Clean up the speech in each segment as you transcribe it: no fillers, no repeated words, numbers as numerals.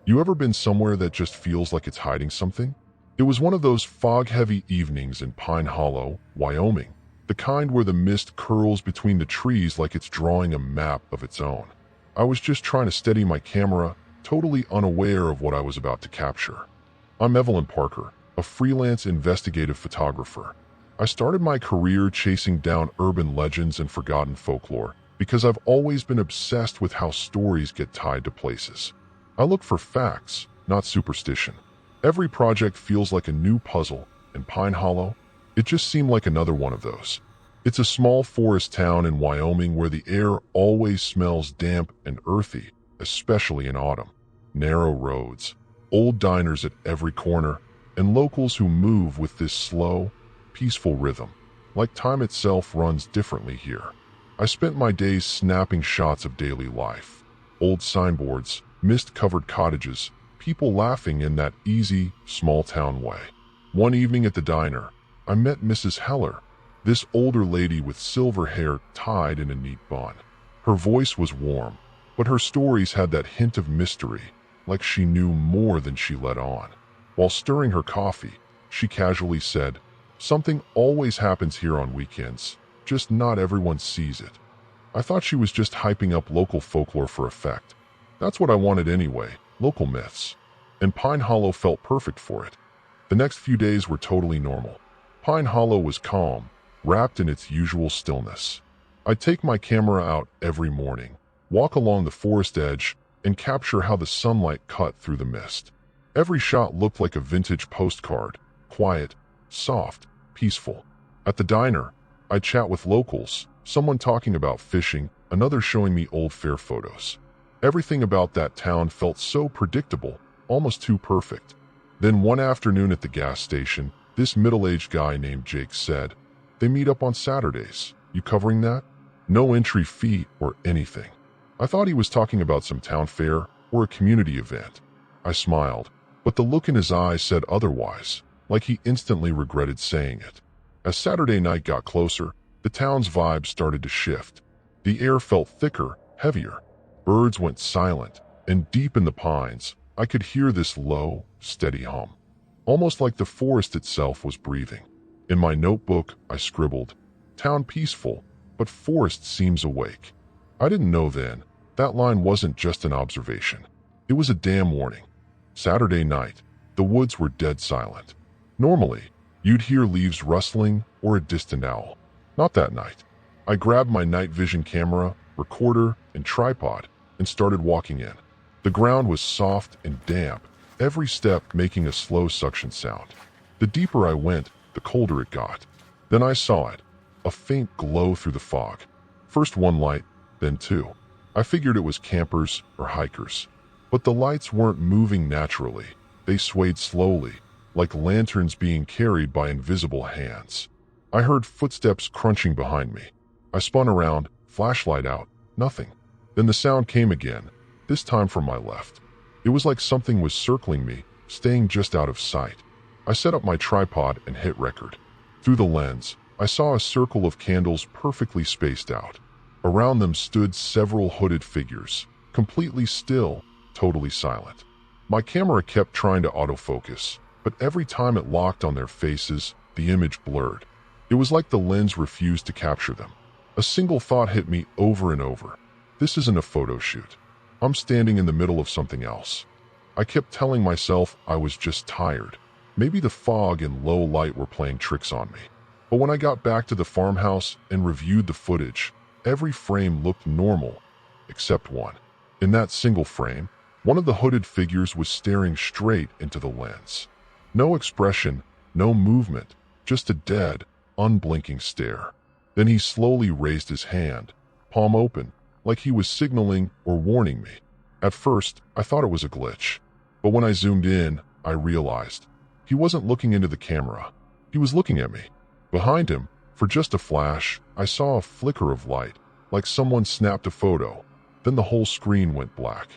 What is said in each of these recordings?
You ever been somewhere that just feels like it's hiding something? It was one of those fog-heavy evenings in Pine Hollow, Wyoming, the kind where the mist curls between the trees like it's drawing a map of its own. I was just trying to steady my camera, totally unaware of what I was about to capture. I'm Evelyn Parker, a freelance investigative photographer. I started my career chasing down urban legends and forgotten folklore because I've always been obsessed with how stories get tied to places. I look for facts, not superstition. Every project feels like a new puzzle, and Pine Hollow, it just seemed like another one of those. It's a small forest town in Wyoming where the air always smells damp and earthy, especially in autumn. Narrow roads, old diners at every corner, and locals who move with this slow, peaceful rhythm. Like time itself runs differently here. I spent my days snapping shots of daily life. Old signboards, mist-covered cottages, people laughing in that easy, small-town way. One evening at the diner, I met Mrs. Heller, this older lady with silver hair tied in a neat bun. Her voice was warm, but her stories had that hint of mystery, like she knew more than she let on. While stirring her coffee, she casually said, "Something always happens here on weekends, just not everyone sees it." I thought she was just hyping up local folklore for effect. That's what I wanted anyway, local myths. And Pine Hollow felt perfect for it. The next few days were totally normal. Pine Hollow was calm, wrapped in its usual stillness. I'd take my camera out every morning, walk along the forest edge, and capture how the sunlight cut through the mist. Every shot looked like a vintage postcard, quiet, soft, peaceful. At the diner, I'd chat with locals, someone talking about fishing, another showing me old fair photos. Everything about that town felt so predictable, almost too perfect. Then one afternoon at the gas station, this middle-aged guy named Jake said, "They meet up on Saturdays. You covering that? No entry fee or anything." I thought he was talking about some town fair or a community event. I smiled, but the look in his eyes said otherwise, like he instantly regretted saying it. As Saturday night got closer, the town's vibe started to shift. The air felt thicker, heavier. Birds went silent, and deep in the pines, I could hear this low, steady hum. Almost like the forest itself was breathing. In my notebook, I scribbled, "Town peaceful, but forest seems awake." I didn't know then, that line wasn't just an observation. It was a damn warning. Saturday night, the woods were dead silent. Normally, you'd hear leaves rustling or a distant owl. Not that night. I grabbed my night vision camera, recorder, and tripod and started walking in. The ground was soft and damp, every step making a slow suction sound. The deeper I went, the colder it got. Then I saw it, a faint glow through the fog. First one light, then two. I figured it was campers or hikers. But the lights weren't moving naturally. They swayed slowly, like lanterns being carried by invisible hands. I heard footsteps crunching behind me. I spun around, flashlight out, nothing. Then the sound came again, this time from my left. It was like something was circling me, staying just out of sight. I set up my tripod and hit record. Through the lens, I saw a circle of candles perfectly spaced out. Around them stood several hooded figures, completely still, totally silent. My camera kept trying to autofocus, but every time it locked on their faces, the image blurred. It was like the lens refused to capture them. A single thought hit me over and over. This isn't a photo shoot. I'm standing in the middle of something else. I kept telling myself I was just tired. Maybe the fog and low light were playing tricks on me. But when I got back to the farmhouse and reviewed the footage, every frame looked normal, except one. In that single frame, one of the hooded figures was staring straight into the lens. No expression, no movement, just a dead, unblinking stare. Then he slowly raised his hand, palm open, like he was signaling or warning me. At first, I thought it was a glitch. But when I zoomed in, I realized he wasn't looking into the camera. He was looking at me. Behind him, for just a flash, I saw a flicker of light, like someone snapped a photo. Then the whole screen went black.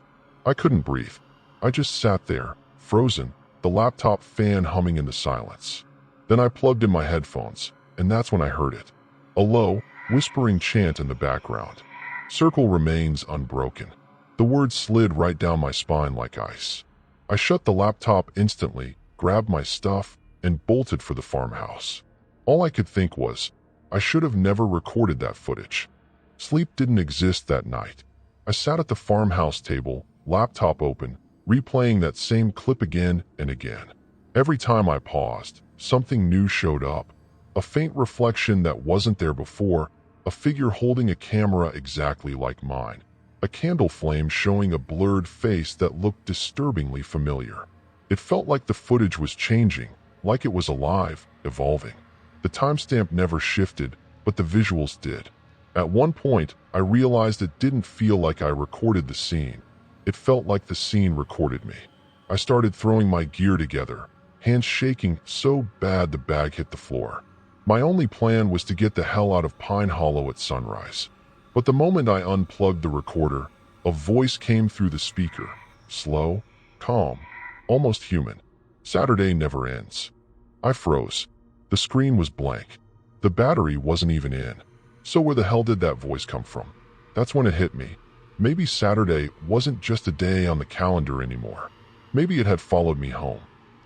I couldn't breathe. I just sat there, frozen, the laptop fan humming in the silence. Then I plugged in my headphones, and that's when I heard it. A low, whispering chant in the background. "Circle remains unbroken." The words slid right down my spine like ice. I shut the laptop instantly, grabbed my stuff, and bolted for the farmhouse. All I could think was, I should have never recorded that footage. Sleep didn't exist that night. I sat at the farmhouse table, laptop open, replaying that same clip again and again. Every time I paused, something new showed up. A faint reflection that wasn't there before, a figure holding a camera exactly like mine. A candle flame showing a blurred face that looked disturbingly familiar. It felt like the footage was changing, like it was alive, evolving. The timestamp never shifted, but the visuals did. At one point, I realized it didn't feel like I recorded the scene. It felt like the scene recorded me. I started throwing my gear together, hands shaking so bad the bag hit the floor. My only plan was to get the hell out of Pine Hollow at sunrise. But the moment I unplugged the recorder, a voice came through the speaker. Slow, calm, almost human. Saturday never ends. I froze. The screen was blank. The battery wasn't even in. So where the hell did that voice come from? That's when it hit me. Maybe Saturday wasn't just a day on the calendar anymore. Maybe it had followed me home.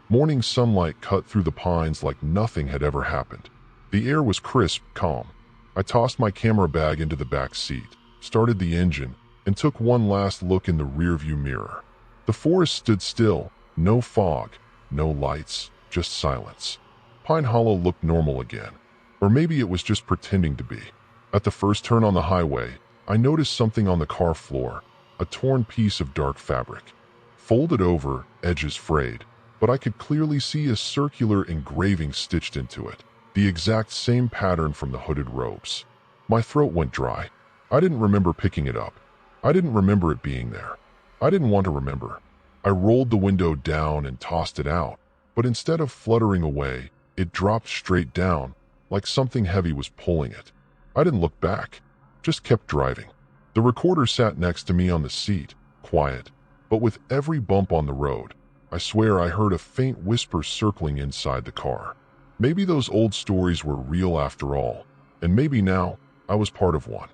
Morning sunlight cut through the pines like nothing had ever happened. The air was crisp, calm. I tossed my camera bag into the back seat, started the engine, and took one last look in the rearview mirror. The forest stood still, no fog, no lights, just silence. Pine Hollow looked normal again. Or maybe it was just pretending to be. At the first turn on the highway, I noticed something on the car floor, a torn piece of dark fabric. Folded over, edges frayed, but I could clearly see a circular engraving stitched into it, the exact same pattern from the hooded robes. My throat went dry. I didn't remember picking it up. I didn't remember it being there. I didn't want to remember. I rolled the window down and tossed it out, but instead of fluttering away, it dropped straight down, like something heavy was pulling it. I didn't look back, just kept driving. The recorder sat next to me on the seat, quiet, but with every bump on the road, I swear I heard a faint whisper circling inside the car. Maybe those old stories were real after all, and maybe now I was part of one.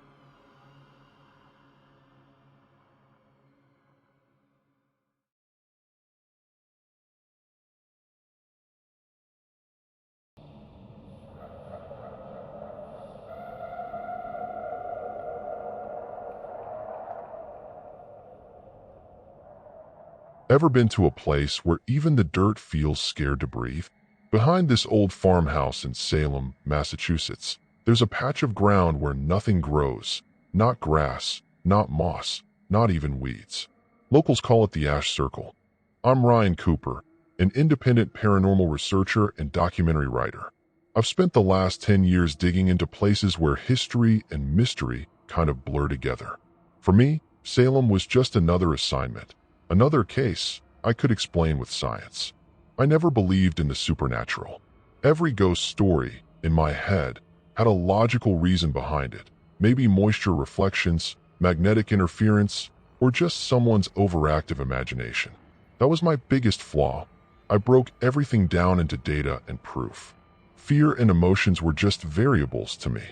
Ever been to a place where even the dirt feels scared to breathe? Behind this old farmhouse in Salem, Massachusetts, there's a patch of ground where nothing grows. Not grass, not moss, not even weeds. Locals call it the Ash Circle. I'm Ryan Cooper, an independent paranormal researcher and documentary writer. I've spent the last 10 years digging into places where history and mystery kind of blur together. For me, Salem was just another assignment. Another case I could explain with science. I never believed in the supernatural. Every ghost story, in my head, had a logical reason behind it. Maybe moisture reflections, magnetic interference, or just someone's overactive imagination. That was my biggest flaw. I broke everything down into data and proof. Fear and emotions were just variables to me.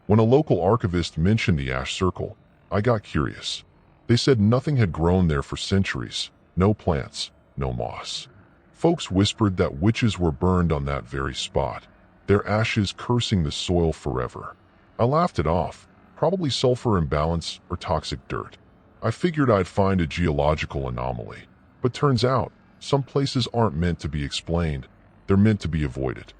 When a local archivist mentioned the Ash Circle, I got curious. They said nothing had grown there for centuries. No plants, no moss. Folks whispered that witches were burned on that very spot, their ashes cursing the soil forever. I laughed it off, probably sulfur imbalance or toxic dirt. I figured I'd find a geological anomaly. But turns out, some places aren't meant to be explained, they're meant to be avoided.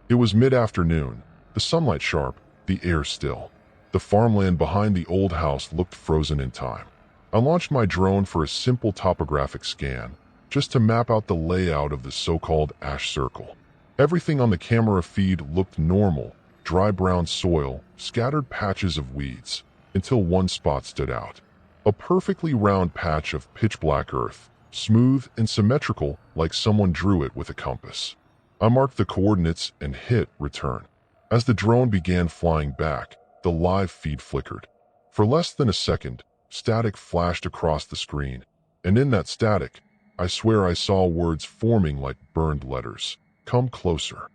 It was mid-afternoon, the sunlight sharp, the air still. The farmland behind the old house looked frozen in time. I launched my drone for a simple topographic scan, just to map out the layout of the so-called Ash Circle. Everything on the camera feed looked normal, dry brown soil, scattered patches of weeds, until one spot stood out. A perfectly round patch of pitch-black earth, smooth and symmetrical like someone drew it with a compass. I marked the coordinates and hit return. As the drone began flying back, the live feed flickered. For less than a second, static flashed across the screen, and in that static, I swear I saw words forming like burned letters. Come closer.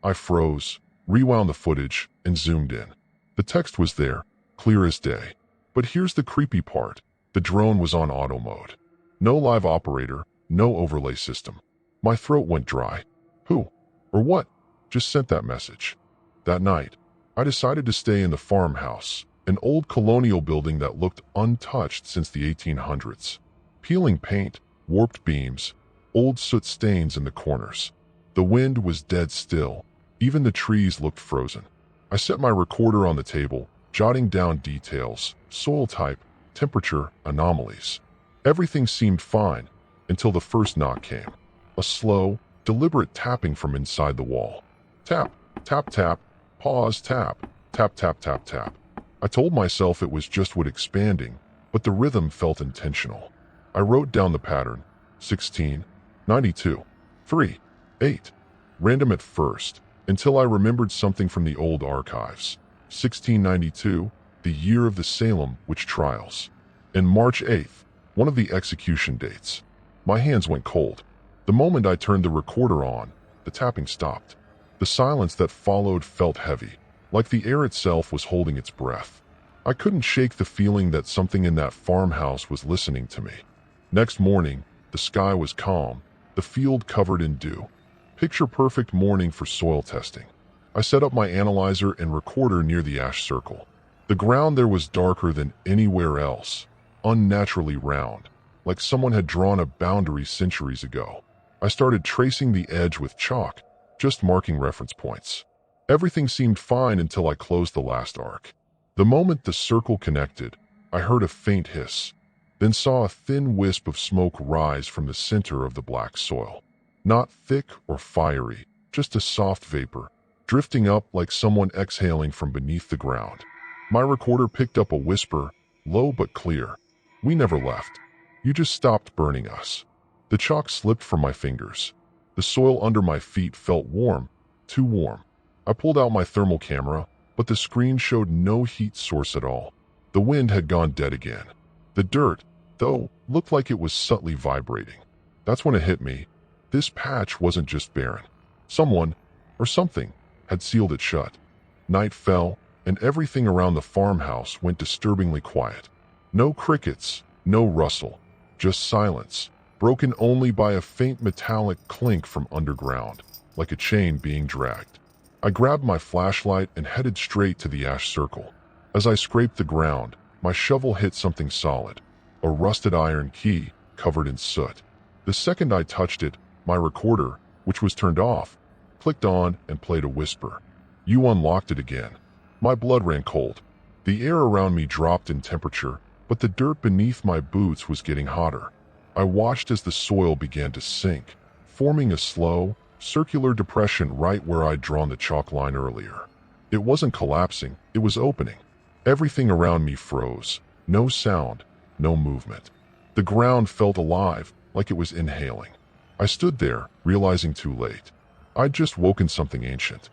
I froze, rewound the footage, and zoomed in. The text was there, clear as day. But here's the creepy part. The drone was on auto mode. No live operator, no overlay system. My throat went dry. Who, or what, just sent that message? That night, I decided to stay in the farmhouse, an old colonial building that looked untouched since the 1800s. Peeling paint, warped beams, old soot stains in the corners. The wind was dead still. Even the trees looked frozen. I set my recorder on the table, jotting down details, soil type, temperature, anomalies. Everything seemed fine until the first knock came. A slow, deliberate tapping from inside the wall. Tap, tap, tap, pause, tap, tap, tap, tap, tap. I told myself it was just wood expanding, but the rhythm felt intentional. I wrote down the pattern: 16, 92, 3, 8. Random at first, until I remembered something from the old archives. 1692, the year of the Salem witch trials. And March 8th, one of the execution dates. My hands went cold. The moment I turned the recorder on, the tapping stopped. The silence that followed felt heavy, like the air itself was holding its breath. I couldn't shake the feeling that something in that farmhouse was listening to me. Next morning, the sky was calm, the field covered in dew. Picture-perfect morning for soil testing. I set up my analyzer and recorder near the ash circle. The ground there was darker than anywhere else, unnaturally round, like someone had drawn a boundary centuries ago. I started tracing the edge with chalk, just marking reference points. Everything seemed fine until I closed the last arc. The moment the circle connected, I heard a faint hiss, then saw a thin wisp of smoke rise from the center of the black soil. Not thick or fiery, just a soft vapor, drifting up like someone exhaling from beneath the ground. My recorder picked up a whisper, low but clear. "We never left. You just stopped burning us." The chalk slipped from my fingers. The soil under my feet felt warm, too warm. I pulled out my thermal camera, but the screen showed no heat source at all. The wind had gone dead again. The dirt, though, looked like it was subtly vibrating. That's when it hit me. This patch wasn't just barren. Someone, or something, had sealed it shut. Night fell, and everything around the farmhouse went disturbingly quiet. No crickets, no rustle, just silence, broken only by a faint metallic clink from underground, like a chain being dragged. I grabbed my flashlight and headed straight to the ash circle. As I scraped the ground, my shovel hit something solid, a rusted iron key covered in soot. The second I touched it, my recorder, which was turned off, clicked on and played a whisper. "You unlocked it again." My blood ran cold. The air around me dropped in temperature, but the dirt beneath my boots was getting hotter. I watched as the soil began to sink, forming a slow, circular depression right where I'd drawn the chalk line earlier. It wasn't collapsing, it was opening. Everything around me froze. No sound, no movement. The ground felt alive, like it was inhaling. I stood there, realizing too late. I'd just woken something ancient.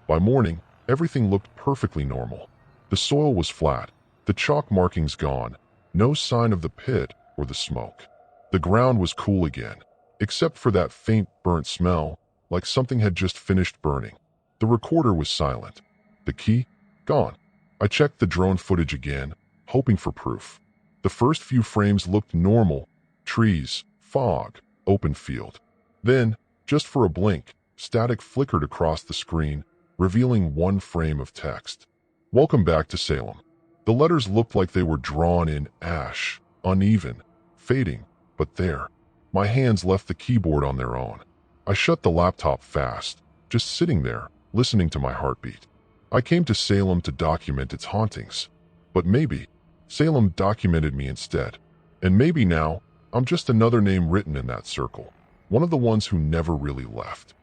By morning, everything looked perfectly normal. The soil was flat, the chalk markings gone, no sign of the pit or the smoke. The ground was cool again, except for that faint burnt smell, like something had just finished burning. The recorder was silent. The key? Gone. I checked the drone footage again, hoping for proof. The first few frames looked normal: trees, fog, open field. Then, just for a blink, static flickered across the screen, revealing one frame of text. "Welcome back to Salem." The letters looked like they were drawn in ash, uneven, fading, but there. My hands left the keyboard on their own. I shut the laptop fast, just sitting there, listening to my heartbeat. I came to Salem to document its hauntings. But maybe Salem documented me instead. And maybe now, I'm just another name written in that circle. One of the ones who never really left.